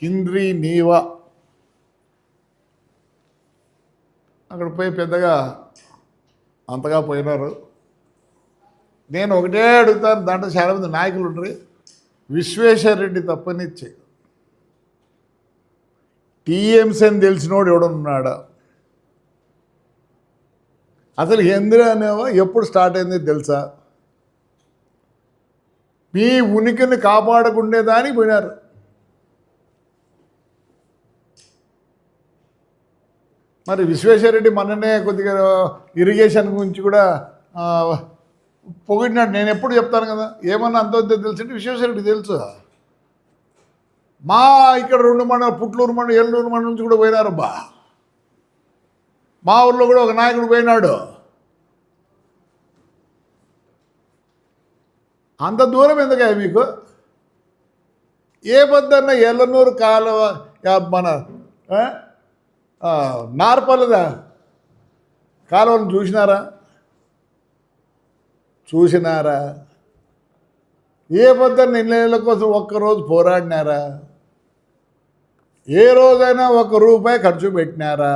హింద్రీ నీవా అక్కడ పోయి పెద్దగా అంతగా పోయినారు. నేను ఒకటే అడుగుతాను, దాంట్లో చాలామంది నాయకులు ఉంటారు. విశ్వేశ్వర రెడ్డి తప్పనిచ్చి టీఎంసీ అని తెలిసినోడు ఎవడున్నాడా? అసలు హింద్రీ అనేవా ఎప్పుడు స్టార్ట్ అయింది తెలుసా? మీ ఉనికిని కాపాడకుండేదానికి పోయినారు. మరి విశ్వేశ్వరరెడ్డి మొన్ననే కొద్దిగా ఇరిగేషన్ గురించి కూడా పొగిడినాడు. నేను ఎప్పుడు చెప్తాను కదా, ఏమన్నా అంత తెలిసింటే విశ్వేశ్వరరెడ్డి తెలుసు. మా ఇక్కడ 2 మండలం, పుట్లూరు మండలం, ఏలూరు మండలం నుంచి కూడా పోయినారబ్బా. మా ఊళ్ళో కూడా ఒక నాయకుడు పోయినాడు. అంత దూరం ఎందుకు మీకు? ఏ పొద్దున్న ఎల్లనూరు కాలువ, మన నార్పల్లదా కాలువను చూసినారా? ఏ పొద్దున్న ఇళ్ళ కోసం ఒక్కరోజు పోరాడినారా? ఏ రోజైనా ₹1 ఖర్చు పెట్టినారా?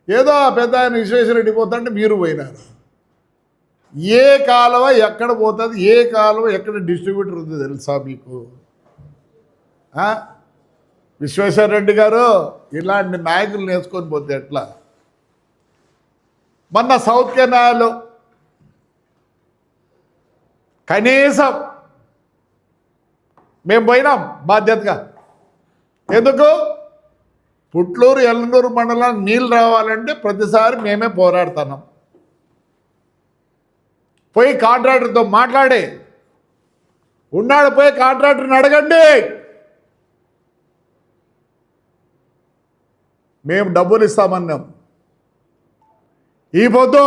ఏదో పెద్ద ఆయన విశ్వేశ్వరరెడ్డి పోతుంటే మీరు పోయినారు. ఏ కాలువ ఎక్కడ పోతుంది, ఏ కాలువ ఎక్కడ డిస్ట్రిబ్యూటర్ ఉంది తెలుసా మీకు? విశ్వేశ్వరరెడ్డి గారు ఇలాంటి నాయకులు నేర్చుకొని పోతే ఎట్లా? మొన్న సౌత్ కెనాల్ కనీసం మేము పోయినాం బాధ్యతగా. ఎందుకు? పుట్లూరు ఎల్లనూరు మండలానికి నీళ్ళు రావాలంటే ప్రతిసారి మేమే పోరాడుతున్నాం. పోయి కాంట్రాక్టర్తో మాట్లాడి ఉన్నాడు, పోయి కాంట్రాక్టర్ని అడగండి. మేము డబ్బులు ఇస్తామన్నాం. ఈ పొద్దు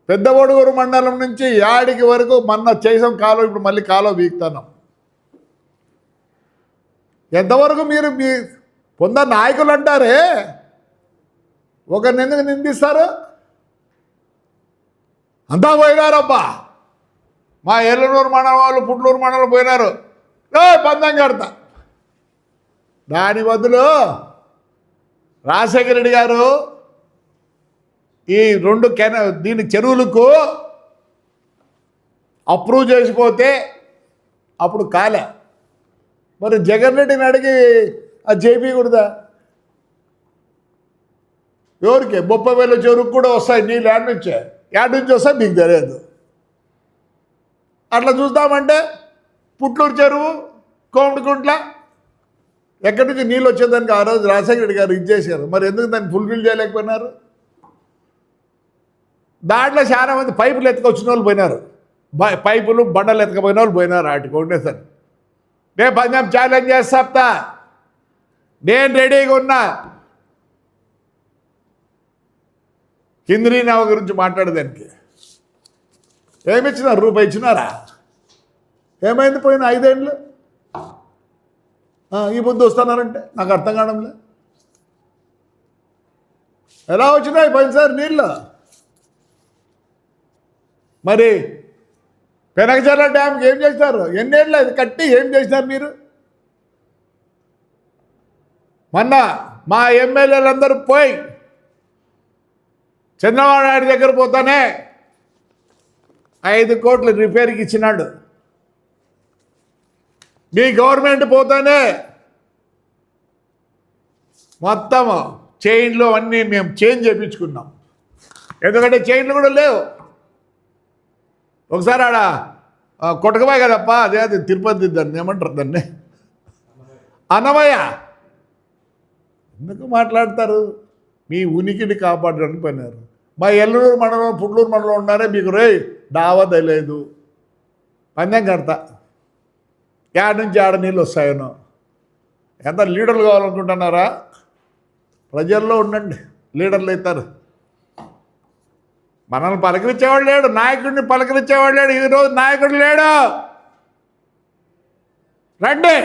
పెద్దవడుగురు మండలం నుంచి యాడికి వరకు మొన్న చేసాం కాలువ, ఇప్పుడు మళ్ళీ కాలువ వీక్తున్నాం. ఎంతవరకు మీరు మీ నాయకులు అంటారే, ఒకరిని ఎందుకు నిందిస్తారు? అంతా పోయినారబ్బా. మా ఏలనూరు మండలం వాళ్ళు, పుట్లూరు మండలం పోయినారు. పందం కడతా. దాని బదులు రాజశేఖర రెడ్డి గారు ఈ 2 దీని చెరువులకు అప్రూవ్ చేసిపోతే అప్పుడు కాలే. మరి జగన్ రెడ్డిని అడిగి అది చేయించకూడదా? ఎవరికి? 30,000 చెరువుకు కూడా వస్తాయి నీళ్ళు. యాడ్ నుంచి వస్తాయి మీకు తెలియదు. అట్లా చూద్దామంటే పుట్లూరు చెరువు, కోమటికుంట్ల ఎక్కడి నుంచి నీళ్ళు వచ్చేదానికి ఆ రోజు రాజశేఖర రెడ్డి గారు ఇచ్చేసారు. మరి ఎందుకు దాన్ని ఫుల్ఫిల్ చేయలేకపోయినారు? దాంట్లో చాలా మంది పైపులు ఎత్తుకొచ్చిన వాళ్ళు పోయినారు. పైపులు బండలు ఎత్తుకపోయిన వాళ్ళు పోయినారు. వాటికి ఒకటేసారి నేను పంజాబ్ ఛాలెంజ్ చేస్తా. నేను రెడీగా ఉన్నా. హింద్రీ నావ గురించి మాట్లాడేదానికి ఏమిచ్చినారు? ₹1 ఇచ్చినారా? ఏమైంది పోయిన 5 ఏళ్ళు? ఈ పొద్దు వస్తున్నారంటే నాకు అర్థం కావడంలే. ఎలా వచ్చినాయి పోయినసారి నీళ్ళు? మరి పెనకచర్ల డ్యామ్కి ఏం చేస్తారు? ఎన్నేళ్ళు అది కట్టి ఏం చేసినారు మీరు? మొన్న మా ఎమ్మెల్యేలందరూ పోయి చంద్రబాబు నాయుడు దగ్గర పోతానే 5 కోట్లు రిపేర్కి ఇచ్చినాడు. మీ గవర్నమెంట్ పోతానే మొత్తం చైన్లు అన్నీ మేము చేంజ్ చేయించుకున్నాం. ఎందుకంటే చైన్లు కూడా లేవు. ఒకసారి ఆడ కొట్టకబాయ్ కదప్ప, అది తిరుపతి, దాన్ని ఏమంటారు, దాన్ని అన్నమయ్య. ఎందుకు మాట్లాడతారు? మీ ఉనికిని కాపాడడానికి పోయినారు. మా ఎల్లూరు మండలం, పుట్లూరు మండలం ఉన్నారే, మీకు డావా తెలియదు. పందెం కడతా, యాడ నుంచి ఆడ నీళ్ళు వస్తాయనో. ఎంత లీడర్లు కావాలనుకుంటున్నారా? ప్రజల్లో ఉండండి, లీడర్లు అవుతారు. మనల్ని పలకరించేవాడు లేడు, నాయకుడిని పలకరించేవాడు లేడు. ఈరోజు నాయకుడు లేడు. రండి,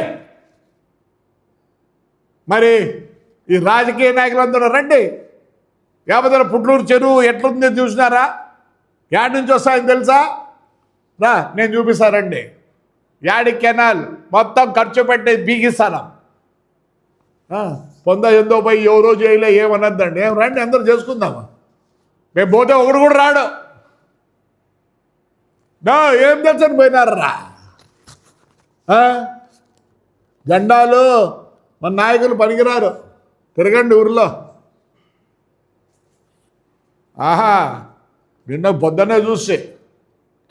మరి ఈ రాజకీయ నాయకులందరూ రండి. యాభై పుట్లూరు చెరువు ఎట్లుందో చూసినారా? యాడ్ నుంచి వస్తాయని తెలుసా? రా నేను చూపిస్తానండి. యాడి కెనాల్ మొత్తం ఖర్చు పెట్టి బీగిస్తాను. పొంద ఎందో పోయి ఎవరో చేయలే ఏమనద్దండి. ఏం రండి అందరూ చేసుకుందాము. మేము పోతే ఒకడు కూడా రాడు. ఏం తెలుసని పోయినారా జెండాలు? మన నాయకులు పనికిరారు. తిరగండి ఊర్లో. ఆహా నిన్న పొద్దున్నే చూస్తే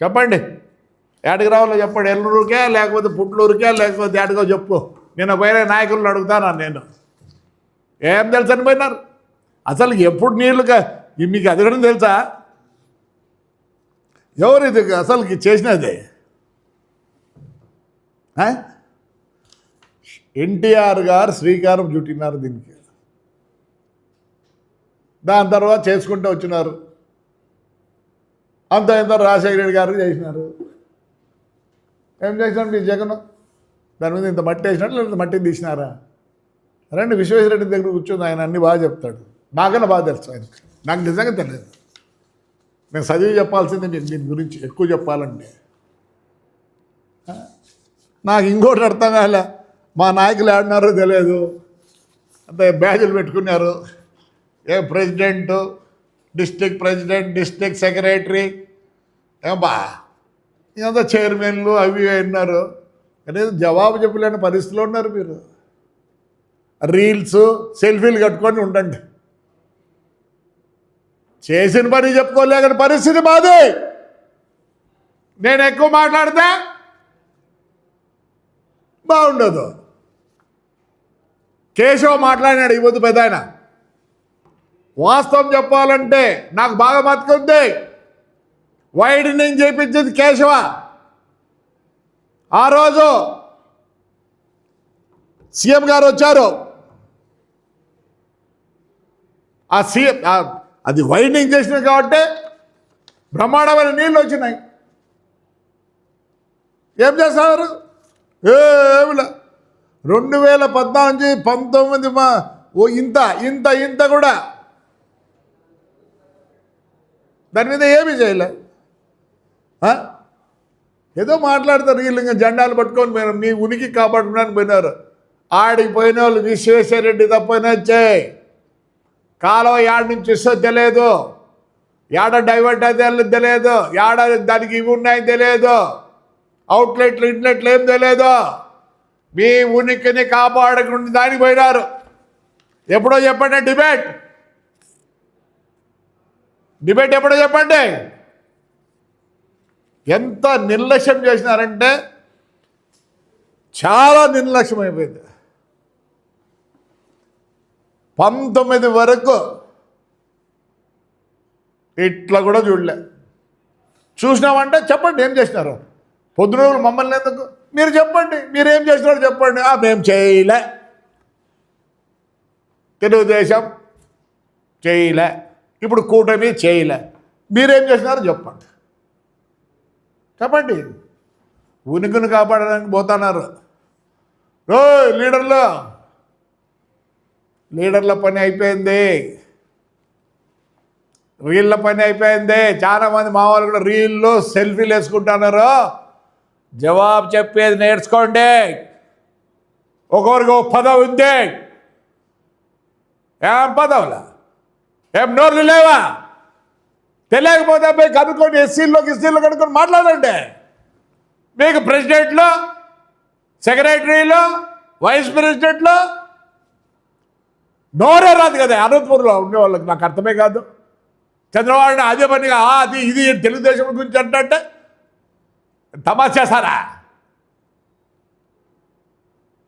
చెప్పండి ఏడికి రావాలో చెప్పండి. ఎల్లూరుకే లేకపోతే పుట్లూరుకే లేకపోతే ఏడికో చెప్పు. నిన్న పోయిన నాయకులను అడుగుతాను నేను. ఏం తెలుసు అని పోయినారు. అసలు ఎప్పుడు నీళ్ళు మీకు అది కూడా తెలుసా? ఎవరు ఇది అసలుకి చేసినది? ఎన్టీఆర్ గారు శ్రీకారం చుట్టినారు దీనికి. దాని తర్వాత చేసుకుంటూ వచ్చినారు. అంత ఇంత రాజశేఖర రెడ్డి గారు చేసినారు. ఏం చేసినారు మీ జగన్? దాని మీద ఇంత మట్టి వేసినట్టు లేదా మట్టిని తీసినారా? రండి విశ్వేశ్వరరెడ్డి దగ్గర కూర్చొని ఆయన అన్నీ బాగా చెప్తాడు. నాకన్నా బాగా తెలుసు ఆయన. నాకు నిజంగా తెలియదు. నేను చదివి చెప్పాల్సిందే మీకు దీని గురించి ఎక్కువ చెప్పాలంటే. నాకు ఇంకోటి అర్థం కాలే. మా నాయకులు ఆడినారో తెలియదు. అంతే బ్యాజులు పెట్టుకున్నారు. ఏ president, district president, district secretary, ఏమా ఇదంతా చైర్మన్లు అవి అన్నారు. కనీసం జవాబు చెప్పలేని పరిస్థితిలో ఉన్నారు మీరు. రీల్స్ సెల్ఫీలు కట్టుకొని ఉండండి. చేసిన పని చెప్పుకోలేకని పరిస్థితి మాది. నేను ఎక్కువ మాట్లాడితే బాగుండదు. కేశవ్ మాట్లాడినాడు ఈ పొద్దు పెద్ద ఆయన. వాస్తవం చెప్పాలంటే నాకు బాగా బతుకుంది. వైడనింగ్ చేయించింది కేశవ. ఆ రోజు సీఎం గారు వచ్చారు. ఆ సీఎం అది వైడనింగ్ చేసినాయి కాబట్టి బ్రహ్మాండమైన నీళ్ళు వచ్చినాయి. ఏం చేస్తారు? ఏమిలా 2014-19 ఇంత ఇంత ఇంత కూడా దాని మీద ఏమీ చేయలే. ఏదో మాట్లాడతారు వీళ్ళు. ఇంకా జెండాలు పట్టుకొని పోయినారు. మీ ఉనికి కాపాడుకోవడానికి పోయినారు. ఆడికి పోయిన వాళ్ళు విశ్వేశ్వరరెడ్డి తప్పనొచ్చే. కాలువ యాడ నుంచి ఇస్తో తెలియదు, యాడ డైవర్ట్ అయితే తెలియదు, యాడ దానికి ఇవి ఉన్నాయని తెలియదు, అవుట్లెట్లు ఇన్లెట్లు ఏం తెలియదు. మీ ఉనికిని కాపాడకుండా దానికి పోయినారు. ఎప్పుడో చెప్పండి డిబేట్ ఎప్పుడో చెప్పండి. ఎంత నిర్లక్ష్యం చేసినారంటే చాలా నిర్లక్ష్యం అయిపోయింది. 19 వరకు ఇట్లా కూడా చూడలే. చూసినామంటే చెప్పండి ఏం చేసినారు. పొద్దున మమ్మల్ని ఎందుకు మీరు చెప్పండి, మీరేం చేసినారో చెప్పండి. మేము చేయలే, తెలుగుదేశం చేయలే, ఇప్పుడు కూటమి చేయలే, మీరేం చేసినారో చెప్పండి. చెప్పండి. ఉనికిని కాపాడడానికి పోతున్నారు. లీడర్ల పని అయిపోయింది, రీళ్ళ పని అయిపోయింది. చాలామంది మా వాళ్ళు కూడా రీల్లో సెల్ఫీలు వేసుకుంటున్నారు. జవాబు చెప్పేది నేర్చుకోండి. ఒక్కొరికి ఒక పదవి ఉంది. ఏం పదవులా? ఏం నోర్లు లేవా? తెలియకపోతే పోయి కనుక్కొని ఎస్సీలో కనుక్కొని మాట్లాడండి. మీకు ప్రెసిడెంట్లు, సెక్రటరీలు, వైస్ ప్రెసిడెంట్లు నోరే రాదు కదా. అనంతపురంలో ఉండేవాళ్ళకి నాకు అర్థమే కాదు. చంద్రబాబు అదే పనిగా అది ఇది తెలుగుదేశం గురించి అంటే తమాషా చేస్తారా?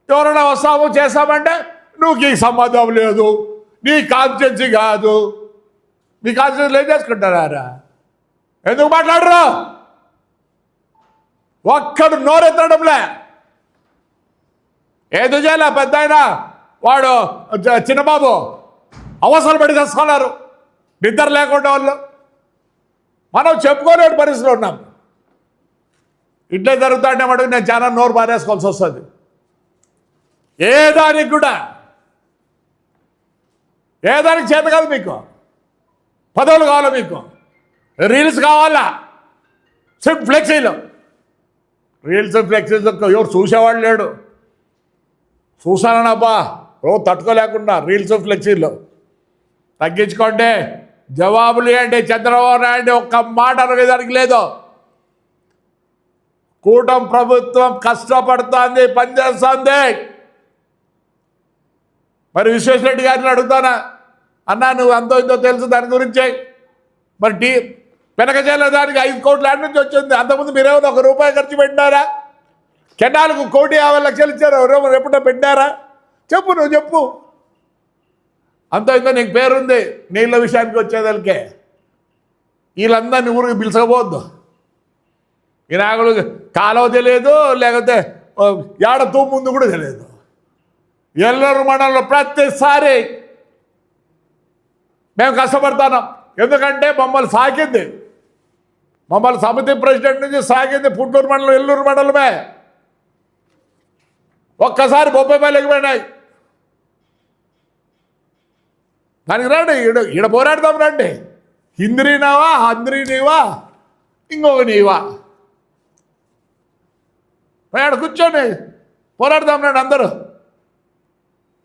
ఎవరైనా వస్తాము చేస్తామంటే నువ్వు ఈ సంబంధం లేదు, నీ కాన్స్టిట్యున్సీ కాదు. మీ కాన్స్టిట్యున్సీలు ఏం చేసుకుంటారా? ఎందుకు మాట్లాడరు? ఒక్కడు నోరెత్తడంలే. ఏదో చేయాల పెద్ద ఆయన వాడు చిన్నబాబు అవసరం పడి తెస్తున్నారు. నిద్ర లేకుండా వాళ్ళు. మనం చెప్పుకోలేని పరిస్థితిలో ఉన్నాం. ఇట్లే జరుగుతుంటే మటుకు నేను చాలా నోరు పారేసుకోవాల్సి వస్తుంది. ఏ దానికి చేత కాదు. మీకు పదవులు కావాలి. మీకు రీల్స్ కావాలా, సిర్ఫ్ ఫ్లెక్సీలు. రీల్స్ ఫ్లెక్సీలు ఎవరు చూసేవాడు లేడు. చూసానబ్బా రోజు తట్టుకోలేకుండా రీల్స్ ఫ్లెక్సీలు తగ్గించుకోండి. జవాబులు ఏంటి? చంద్రబాబు నాయుడు ఒక్క మాట అడగడానికి లేదు. కూటమి ప్రభుత్వం కష్టపడుతోంది, పనిచేస్తోంది. మరి విశ్వేశ్వరరెడ్డి గారిని అడుగుతానా, అన్నా నువ్వు అంతో ఇంతో తెలుసు దాని గురించి. మరి వెనకజేల దానికి 5 కోట్ల యాడ్ నుంచి వచ్చింది. అంతకుముందు మీరేమో ₹1 ఖర్చు పెట్టినారా? కెనాల్కు 1,50,00,000 ఇచ్చారు. ఎవరెవరు ఎప్పుడో పెట్టారా? చెప్పు, నువ్వు చెప్పు. అంతా ఇంకా నీకు పేరుంది. నీళ్ళ విషయానికి వచ్చేదలికే వీళ్ళందరినీ ఊరికి పిలుచకపోవద్దు. ఈ నాగులు కాలువ తెలియదు, లేకపోతే ఏడ తూము ముందు కూడా తెలియదు. ఎల్లూరు మండలంలో ప్రతిసారి మేము కష్టపడతాం. ఎందుకంటే మమ్మల్ని సాకింది, మమ్మల్ని సమితి ప్రెసిడెంట్ నుంచి సాగింది పుట్టూరు మండలం, ఎల్లూరు మండలమే. ఒక్కసారి 30 ఎగిపోయినాయి. దానికి రండి, ఈడ పోరాడదాం రండి. హిందీ నీవా, హంద్రీ నీవా, ఇంకొక నీవా, ఆడ కూర్చొని పోరాడదాం రండి అందరూ.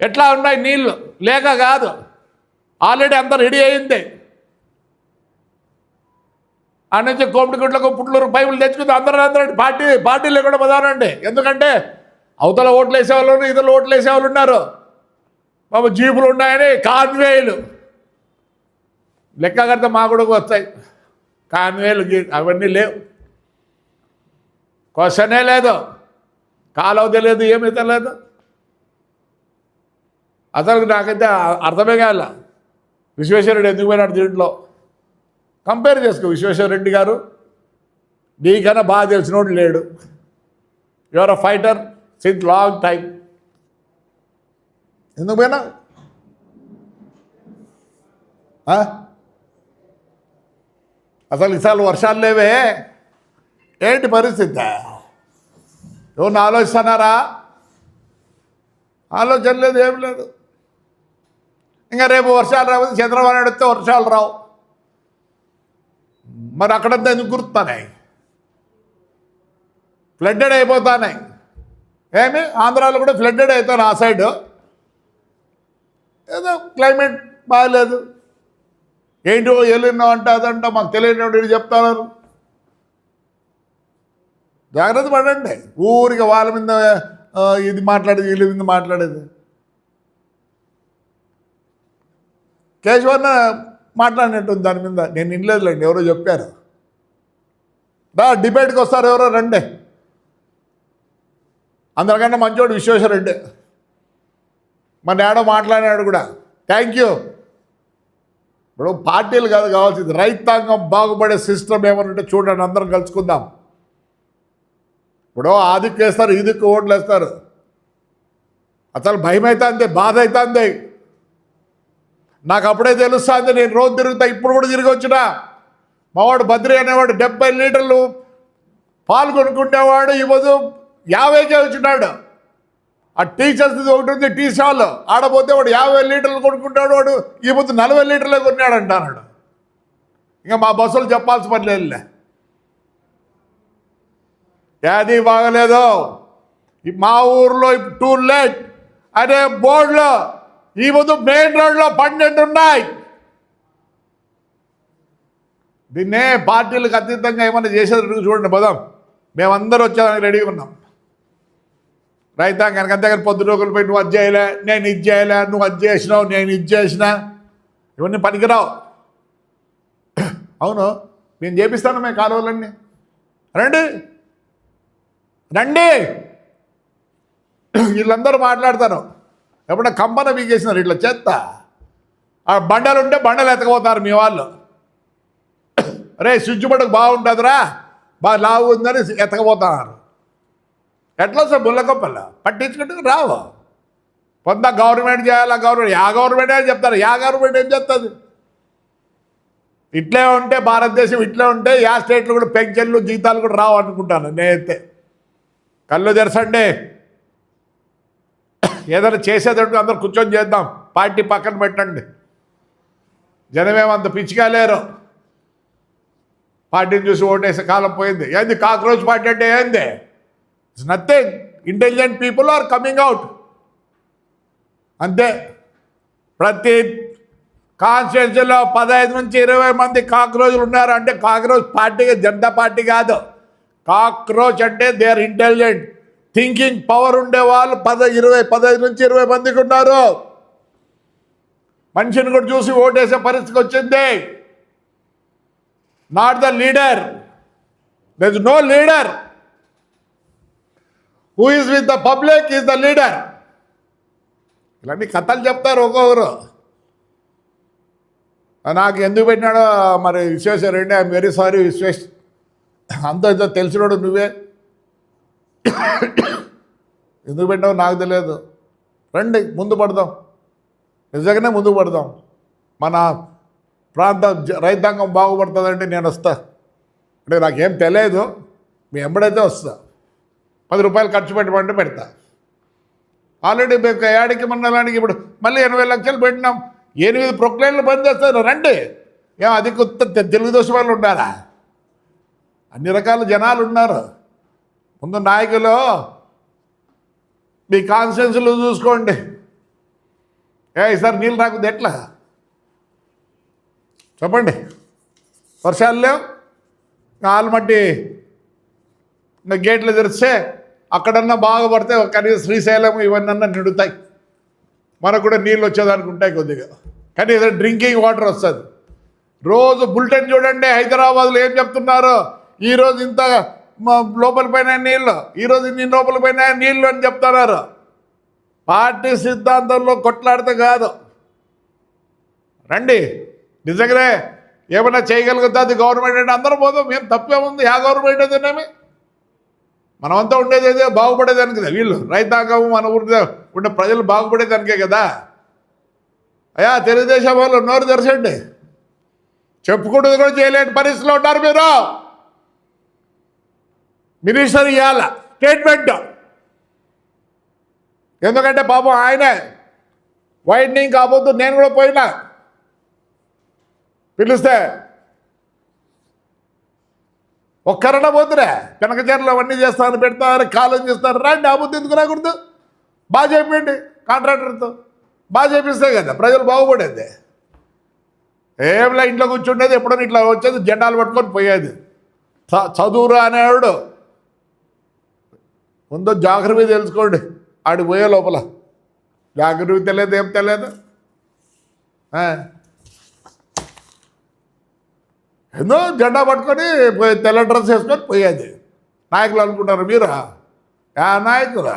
ఎట్లా ఉన్నాయి నీళ్ళు? లేక కాదు, ఆల్రెడీ అంతా రెడీ అయింది. ఆ నుంచి కోమిడిగుడ్లకు పుట్లూరు పైపులు తెచ్చుకుంది. అందరూ పార్టీలు కూడా పోదానండి. ఎందుకంటే అవతల ఓట్లు వేసేవాళ్ళు, ఇతరులు ఓట్లు వేసేవాళ్ళు ఉన్నారు. బాబు జీపులు ఉన్నాయని కాన్వేలు లెక్క కడితే మా కూడా వస్తాయి. కాన్వేలు అవన్నీ లేవు, క్వశ్చనే లేదు. కాలువ తెలియదు, ఏమైతే లేదు. అసలు నాకైతే అర్థమే కాల విశ్వేశ్వరరెడ్డి ఎందుకు పోయినాడు దీంట్లో. కంపేర్ చేసుకో, విశ్వేశ్వరరెడ్డి గారు నీకన్నా బాగా తెలిసినోడు లేడు. Your a fighter since long time. ఎందుకు పోయినా? అసలు ఈసారి వర్షాలు లేవే, ఏంటి పరిస్థితి? ఎవరిని ఆలోచిస్తున్నారా? ఆలోచన లేదు, ఏం లేదు. ఇంకా రేపు వర్షాలు రాకపోతే చంద్రబాబు నాయుడు వస్తే వర్షాలు రావు. మరి అక్కడంతా ఎందుకు గుర్తున్నాయి? ఫ్లడ్డెడ్ అయిపోతాయి. ఏమి ఆంధ్రాలో కూడా ఫ్లడ్డెడ్ అవుతాను. ఆ సైడ్ ఏదో క్లైమేట్ బాగాలేదు. ఏంటో వెళ్ళినా అంట అదంట మాకు తెలియని చెప్తున్నారు. జాగ్రత్త పడండి. ఊరికి వాళ్ళ మీద ఇది మాట్లాడేది, వీళ్ళ మీద మాట్లాడేది. కేశవన్న మాట్లాడినట్టుంది దాని మీద, నేను వినలేదులేండి, ఎవరో చెప్పారు. డిబేట్కి వస్తారు ఎవరో, రండి. అందరికన్నా మంచోడు విశ్వేశ్వరరెడ్డి. మన ఏడో మాట్లాడినాడు కూడా. Thank you. ఇప్పుడు పార్టీలు కాదు కావాల్సింది, రైతాంగం బాగుపడే సిస్టమ్ ఏమైనా ఉంటే చూడండి, అందరం కలుసుకుందాం. ఇప్పుడు ఆ దిక్కు వేస్తారు, ఈ దిక్కు ఓట్లు వేస్తారు. అసలు భయం అవుతుంది, బాధ అవుతుంది. నాకు అప్పుడే తెలుస్తుంది. నేను రోజు తిరుగుతా, ఇప్పుడు కూడా తిరిగి వచ్చినా. మావాడు బద్రి అనేవాడు 70 లీటర్లు పాలు కొనుక్కుంటేవాడు, ఈ రోజు 50కే వచ్చినాడు. ఆ టీచర్స్ ఒకటి ఉంది, టీ స్టాల్ ఆడపోతే వాడు 50 లీటర్లు కొనుక్కుంటాడు. వాడు ఈ పొద్దు 40 లీటర్లే కొన్నాడు అంటున్నాడు. ఇంకా మా బస్సులు చెప్పాల్సిన పని లేదులే. ఏది బాగలేదు. మా ఊర్లో టూ లేట్ అనే బోర్డులో ఈ పొద్దు మెయిన్ రోడ్లో 12 ఉన్నాయి. దీన్నే పార్టీలకు అతీతంగా ఏమన్నా చేసేది చూడండి. పదాం, మేమందరూ వచ్చేదానికి రెడీగా ఉన్నాం. రైతాంగానికి అంతేగాని పొద్దు రోజులు పోయి నువ్వు అది చేయలే, నేను ఇది చేయలే, నువ్వు అది చేసినావు, నేను ఇది చేసినా, ఇవన్నీ పనికిరావు. అవును, నేను చేపిస్తాను మేము కాలువలన్నీ. రండి రండి. వీళ్ళందరూ మాట్లాడతారు. ఎప్పుడన్నా కంపన వీకేసినారు ఇట్లా చెత్త. ఆ బండలు ఉంటే బండలు ఎత్తకపోతారు మీ వాళ్ళు. రే స్విచ్ బోర్డుకు బాగుంటుందిరా, బాగా లావు ఉందని ఎత్తకపోతున్నారు. ఎట్లా సార్ బుల్లకొప్పల పట్టించుకుంటే రావు. కొంత గవర్నమెంట్ చేయాలా, గవర్నమెంట్ అని చెప్తారు. గవర్నమెంట్ ఏం చెప్తుంది? ఇట్లే ఉంటే భారతదేశం ఇట్లే ఉంటే స్టేట్లో కూడా పెన్షన్లు జీతాలు కూడా రావు అనుకుంటాను నేనైతే. కళ్ళు తెరచండి. ఏదైనా చేసేటట్టు అందరు కూర్చొని చేద్దాం. పార్టీ పక్కన పెట్టండి. జనమేమంత పిచ్చిగా లేరు. పార్టీని చూసి ఓటేసే కాలం పోయింది. ఏంది కాక్రోచ్ పార్టీ అంటే ఏంది? It's nothing. Intelligent people are coming out అంతే. ప్రతి కాన్స్టిట్యున్సీలో 15 నుంచి 20 మంది కాక్రోచ్లు ఉన్నారు అంటే కాక్రోచ్ పార్టీ జనతా పార్టీ కాదు. కాక్రోచ్ అంటే they are intelligent thinking power ఉండేవాళ్ళు 15 నుంచి 20 మందికి ఉన్నారు. మనిషిని కూడా చూసి ఓటేసే పరిస్థితికి వచ్చింది. Not the leader. There is no leader. Who is with the public is the leader. ఇలాంటి కథలు చెప్తారు ఒక్కొక్కరు. నాకు ఎందుకు పెట్టినాడో మరి విశ్వేశ్వరుడు, ఐఎమ్ వెరీ సారీ విశ్వేష్, అంత ఇంత తెలిసినాడు నువ్వే, ఎందుకు పెట్టావు నాకు తెలియదు. రండి ముందు పడదాం, నిజంగానే ముందు పడదాం. మన ప్రాంత రైతాంగం బాగుపడుతుందంటే నేను వస్తా. అంటే నాకేం తెలియదు, మీ ఎంబడైతే వస్తా. 10 రూపాయలు ఖర్చు పెట్టమంటే పెడతా. ఆల్రెడీ మేము ఏడికి మండలానికి ఇప్పుడు మళ్ళీ 80 లక్షలు పెట్టినాం. 8 ప్రొక్లైన్లు బంద్ చేస్తారు. రండి. ఏం అది కొత్త తెలుగుదేశం వాళ్ళు ఉన్నారా? అన్ని రకాల జనాలు ఉన్నారు. ముందు నాయకులు మీ కాన్స్టిట్యున్సీలు చూసుకోండి. ఈసారి నీళ్ళు రాకుంది ఎట్లా చెప్పండి? వర్షాలు లేవు, ఆల్మట్టి ఇంకా గేట్లు తెరిస్తే అక్కడన్నా బాగుపడితే కనీసం శ్రీశైలం ఇవన్నీ నిండుతాయి. మనకు కూడా నీళ్ళు వచ్చేదానికి ఉంటాయి కొద్దిగా, కనీసం డ్రింకింగ్ వాటర్ వస్తుంది. రోజు బులెటిన్ చూడండి, హైదరాబాద్లో ఏం చెప్తున్నారు. ఈరోజు ఇంత లోపల పైన నీళ్ళు, ఈరోజు ఇన్ని లోపల పైన నీళ్ళు అని చెప్తున్నారు. పార్టీ సిద్ధాంతంలో కొట్లాడితే కాదు. రండి, నిజంగానే ఏమైనా చేయగలుగుతుంది గవర్నమెంట్ అంటే అందరూ పోదాం. మేము తప్పేముంది? యా గవర్నమెంట్ అదేనేమి, మనమంతా ఉండేది ఏదో బాగుపడేదానికి కదా. వీళ్ళు రైతాంగం మన ఊరి ఉండే ప్రజలు బాగుపడేదానికే కదా. అయ్యా తెలుగుదేశం వాళ్ళు నోరు తెరచండి, చెప్పుకుంటుంది కూడా చేయలేని పరిస్థితిలో ఉంటారు మీరు. మినిస్టర్ ఇవ్వాల స్టేట్మెంట్, ఎందుకంటే పాపం ఆయనే వైడ్నింగ్ కాబోతు. నేను కూడా పోయినా, పిలిస్తే ఒక్కరన్నా పోతురే. కనకచర్లు అవన్నీ చేస్తారు, పెడతారు, కాలం చేస్తారు. రండి, అబద్ధం ఎందుకు రాకూడదు? బాగా చెప్పండి, కాంట్రాక్టర్తో బాగా చేపిస్తే కదా ప్రజలు బాగుపడేది. ఏంలా ఇంట్లో కూర్చుండేది, ఎప్పుడైనా ఇట్లా వచ్చేది జెండాలు పట్టుకొని పోయేది. చదువురా అనేవాడు. ముందు జాగ్రత్త తెలుసుకోండి. ఆడికి పోయే లోపల జాగ్రత్త తెలియదు, ఏం తెలియదు. ఏదో జెండా పట్టుకొని తెల్ల డ్రెస్ వేసుకొని పోయేది. నాయకులు అనుకుంటారు మీరు నాయకులా?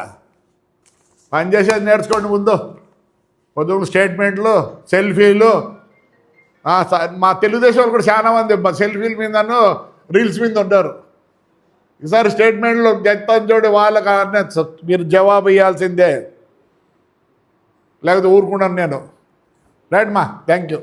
పనిచేసేది నేర్చుకోండి. ముందు పొద్దున్న స్టేట్మెంట్లు, సెల్ఫీలు. మా తెలుగుదేశం వాళ్ళు కూడా చాలా మంది సెల్ఫీల మీదను రీల్స్ మీద ఉంటారు. ఈసారి స్టేట్మెంట్లు చెప్తాను చూడు, వాళ్ళకి మీరు జవాబు ఇవ్వాల్సిందే, లేకపోతే ఊరుకున్నాను నేను. రైట్ మా, థ్యాంక్ యూ.